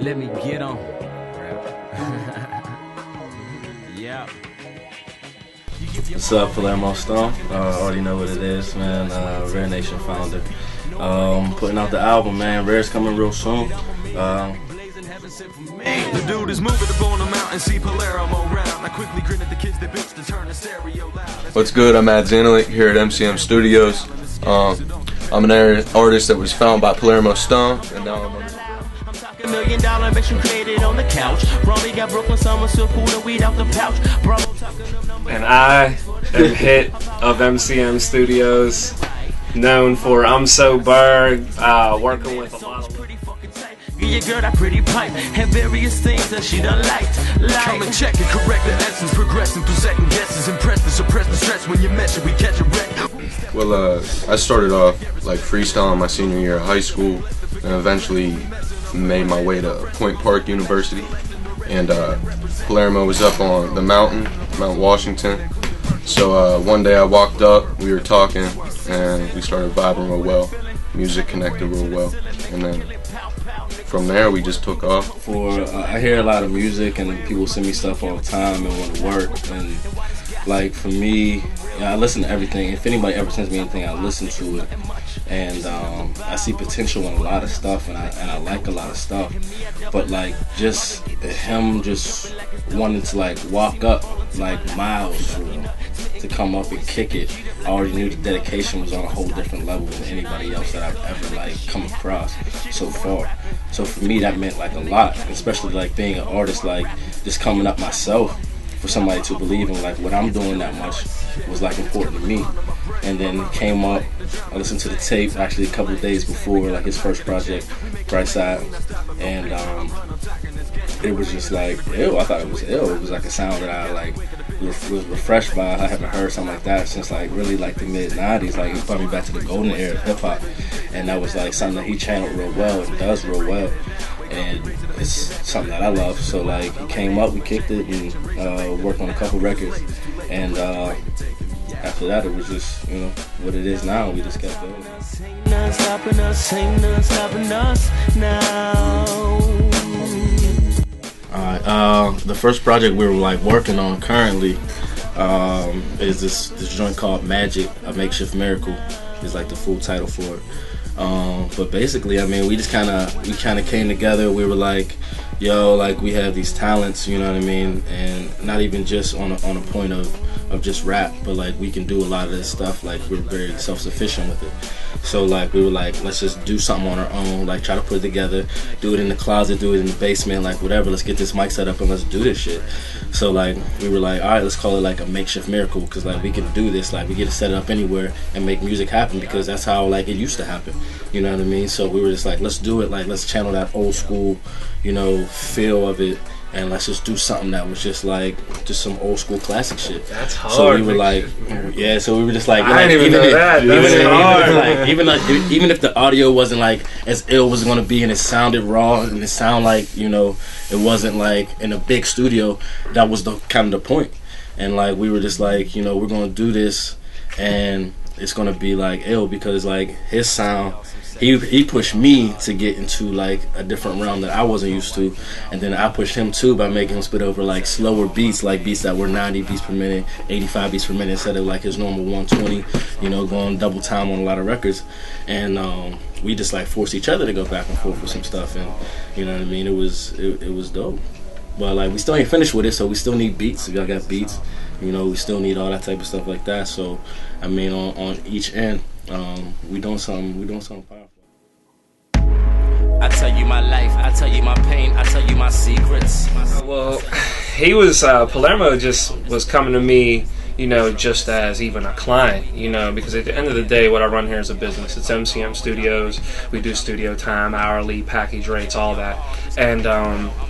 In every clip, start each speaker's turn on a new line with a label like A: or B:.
A: Let me get on. Yeah.
B: What's up, Palermo Stone? Already know what it is, man. R.A.R.E Nation founder. Putting out the album, man. R.A.R.E's coming real soon.
C: The dude is moving up on the mountain, see Palermo around. I quickly grin at the kids that bitch to turn the stereo loud.
D: What's good? I'm Ads Antalik here at MCM Studios. I'm an artist that was found by Palermo Stone, and now I'm
E: $1 million mission created on the couch. Ronnie got Brooklyn summer silk cooler weed out the pouch.
F: And I am Hitt of MCM Studios, known for I'm So Berg, working with a lot of
E: your girl that pretty pipe and various things that she done liked.
C: Come and check and correct the essence, progressing through second guesses, impress the suppress the stress when you measure, we catch a wreck.
D: Well, I started off like freestyling my senior year of high school, and eventually made my way to Point Park University. And Palermo was up on the mountain, Mount Washington. So one day I walked up, we were talking, and we started vibing real well. Music connected real well, and then from there we just took off.
B: I hear a lot of music, and people send me stuff all the time and want to work. And like for me, I listen to everything. If anybody ever sends me anything, I listen to it. And I see potential in a lot of stuff, and I like a lot of stuff. But like just him just wanting to like walk up like miles for him to come up and kick it. I already knew the dedication was on a whole different level than anybody else that I've ever like come across so far. So for me that meant like a lot, especially like being an artist, like just coming up myself, for somebody to believe in like what I'm doing that much was like important to me. And then it came up, I listened to the tape actually a couple of days before, like his first project, Bright Side, and it was just like ill. I thought it was ill. It was like a sound that I like was refreshed by. I haven't heard something like that since like really like the mid-90s. Like it brought me back to the golden era of hip hop, and that was like something that he channeled real well and does real well. And it's something that I love. So like he came up, we kicked it, and worked on a couple records, and after that it was just, you know, what it is now. We just kept going.
E: Ain't none stopping us, ain't none stopping us now.
B: Alright, the first project we were like working on currently is this joint called Magic, a Makeshift Miracle is like the full title for it. But basically, I mean, we kind of came together. We were like, yo, like we have these talents, you know what I mean, and not even just on a point of just rap, but like we can do a lot of this stuff. Like we're very self-sufficient with it. So like we were like, let's just do something on our own, like try to put it together, do it in the closet, do it in the basement, like whatever. Let's get this mic set up and let's do this shit. So like we were like, all right, let's call it like a makeshift miracle, because like we can do this, like we get to set it up anywhere and make music happen, because that's how like it used to happen. You know what I mean? So we were just like, let's do it, like let's channel that old school, you know, feel of it, and let's just do something that was just like some old school classic shit.
F: That's hard.
B: So we were like, yeah. So we were just like,
F: I didn't even know that.
B: Even if the audio wasn't like as ill as it was gonna be, and it sounded raw, and it sounded like, you know, it wasn't like in a big studio. That was the kind of the point. And like we were just like, you know, we're gonna do this, and it's gonna be like ill, because like his sound, he pushed me to get into like a different realm that I wasn't used to, and then I pushed him too by making him spit over like slower beats, like beats that were 90 beats per minute, 85 beats per minute instead of like his normal 120, you know, going double time on a lot of records. And we just like forced each other to go back and forth with some stuff, and you know what I mean, it was dope. But like we still ain't finished with it, so we still need beats. We got beats, you know, we still need all that type of stuff like that. So I mean, on each end, we doing something powerful.
E: I tell you my life, I tell you my pain, I tell you my secrets.
F: Well, he was, Palermo just was coming to me, you know, just as even a client, you know, because at the end of the day, what I run here is a business. It's MCM Studios. We do studio time, hourly, package rates, all that. And,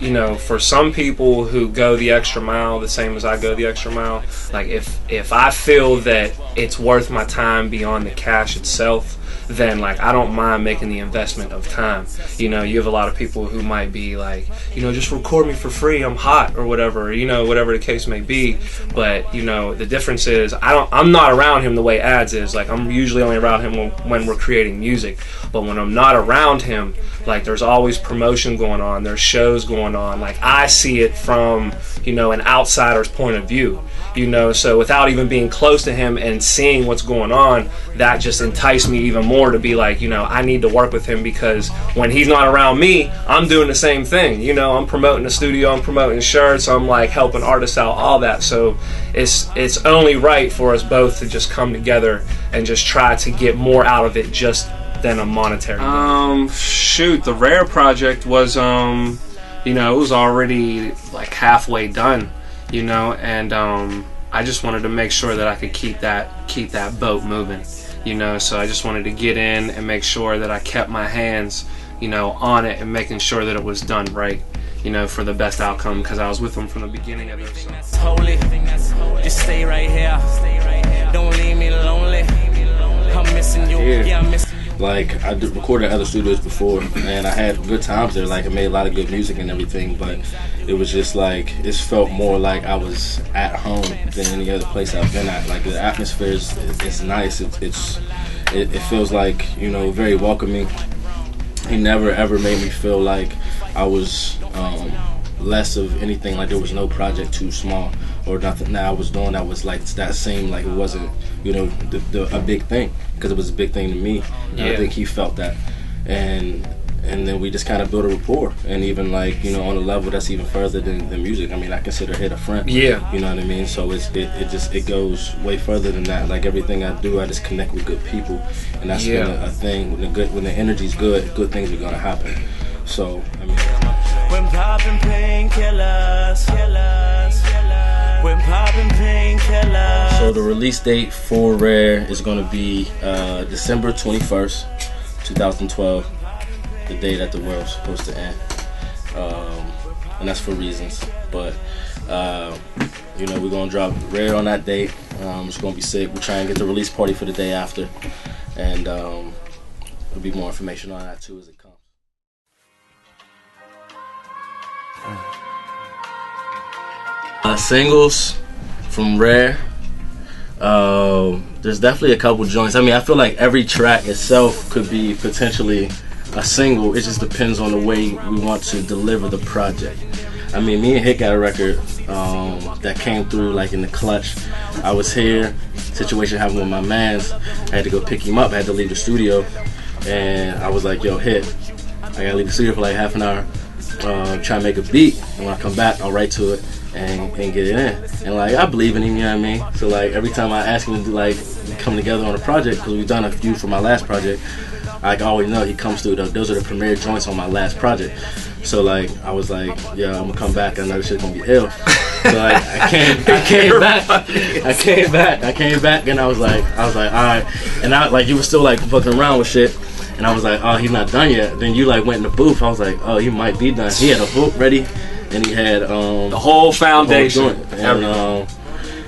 F: you know, for some people who go the extra mile, the same as I go the extra mile, like if I feel that it's worth my time beyond the cash itself, then like I don't mind making the investment of time. You know, you have a lot of people who might be like, you know, just record me for free, I'm hot, or whatever, you know, whatever the case may be. But you know, the difference difference is I'm not around him the way Ads is. Like, I'm usually only around him when we're creating music. But when I'm not around him, like, there's always promotion going on, there's shows going on. Like, I see it from, you know, an outsider's point of view, you know. So without even being close to him and seeing what's going on, that just enticed me even more to be like, you know, I need to work with him, because when he's not around me, I'm doing the same thing. You know, I'm promoting the studio, I'm promoting shirts, I'm like helping artists out, all that. So it's only right for us both to just come together and just try to get more out of it just than a monetary thing. Shoot, the R.A.R.E project was you know, it was already like halfway done, you know, and I just wanted to make sure that I could keep that boat moving, you know. So I just wanted to get in and make sure that I kept my hands, you know, on it, and making sure that it was done right, you know, for the best outcome, because I was with them from the beginning of this. So.
E: Holy, just stay right here. Don't leave me lonely. I'm missing you. Yeah, I'm missing you.
B: Like, I recorded at other studios before, and I had good times there. Like, I made a lot of good music and everything, but it was just like, it felt more like I was at home than any other place I've been at. Like, the atmosphere is nice. It feels like, you know, very welcoming. He never ever made me feel like I was less of anything. Like, there was no project too small or nothing that I was doing that was like that seemed like it wasn't, you know, a big thing, because it was a big thing to me. And I think he felt that, and then we just kind of built a rapport, and even like, you know, on a level that's even further than music. I mean, I consider Hitt a friend. Yeah, you know what I mean. So it goes way further than that. Like, everything I do, I just connect with good people, and that's been a thing. When the energy's good things are gonna happen. So I mean,
E: when poppin' painkillers, when poppin' painkillers.
B: So the release date for R.A.R.E is going to be December 21st, 2012, the day that the world's supposed to end, and that's for reasons. But you know, we're going to drop R.A.R.E on that date. It's going to be sick. We'll try and get the release party for the day after, and there'll be more information on that too as it comes. Singles from R.A.R.E. There's definitely a couple joints. I mean, I feel like every track itself could be potentially a single. It just depends on the way we want to deliver the project. I mean, me and Hitt got a record that came through like in the clutch. I was here, situation happened with my mans. I had to go pick him up. I had to leave the studio, and I was like, yo, Hitt, I gotta leave the studio for like half an hour, try and make a beat, and when I come back, I'll write to it and get it in. And like, I believe in him, you know what I mean? So like, every time I ask him to do, like, come together on a project, because we've done a few for my last project, I always know he comes through. Those are the premiere joints on my last project. So like, I was like, yeah, I'm gonna come back. I know this shit's gonna be ill. So like, I came back, and I was like, all right. And I like, you were still like fucking around with shit. And I was like, oh, he's not done yet. Then you like went in the booth. I was like, oh, he might be done. He had a hook ready, and he had
F: the whole foundation.
B: And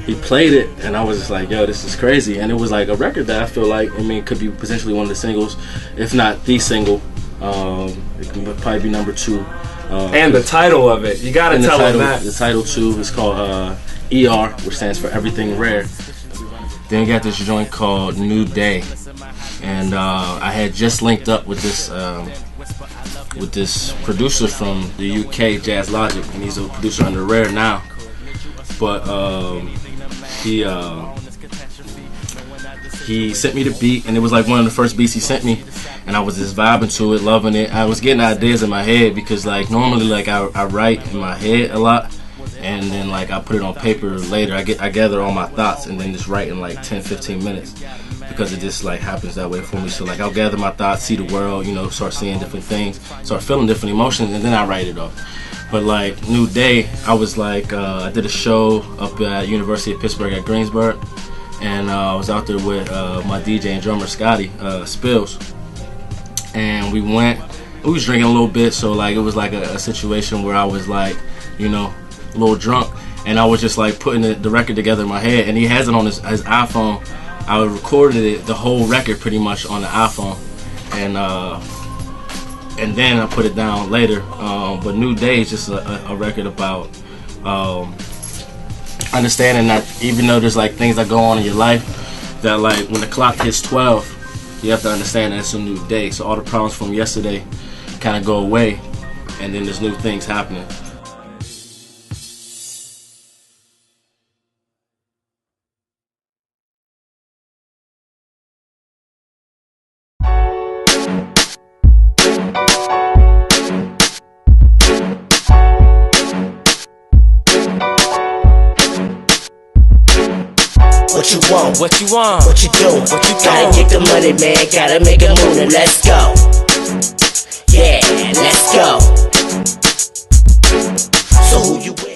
B: he played it, and I was just like, yo, this is crazy. And it was like a record that I feel like, I mean, could be potentially one of the singles, if not the single. It can probably be number 2.
F: And the title of it, you gotta tell them that.
B: The title too is called ER, which stands for Everything R.A.R.E. Then you got this joint called New Day. And I had just linked up with this producer from the UK, Jazz Logic, and he's a producer under R.A.R.E now. But he sent me the beat, and it was like one of the first beats he sent me, and I was just vibing to it, loving it. I was getting ideas in my head, because like normally like I write in my head a lot, and then like I put it on paper later. I gather all my thoughts and then just write in like 10-15 minutes, because it just like happens that way for me. So like, I'll gather my thoughts, see the world, you know, start seeing different things, start feeling different emotions, and then I write it off. But like New Day, I was like, I did a show up at University of Pittsburgh at Greensburg, and I was out there with my DJ and drummer Scotty Spills, and we was drinking a little bit, so like it was like a situation where I was like, you know, a little drunk, and I was just like putting the record together in my head, and he has it on his iPhone. I recorded it, the whole record pretty much on the iPhone, and then I put it down later. But New Day is just a record about understanding that even though there's like things that go on in your life, that like when the clock hits 12, you have to understand that it's a new day. So all the problems from yesterday kind of go away, and then there's new things happening.
G: What you want?
E: What you want?
G: What you do?
E: What you
G: Gotta get the money, man. Gotta make a move and let's go. Yeah, let's go. So who you with?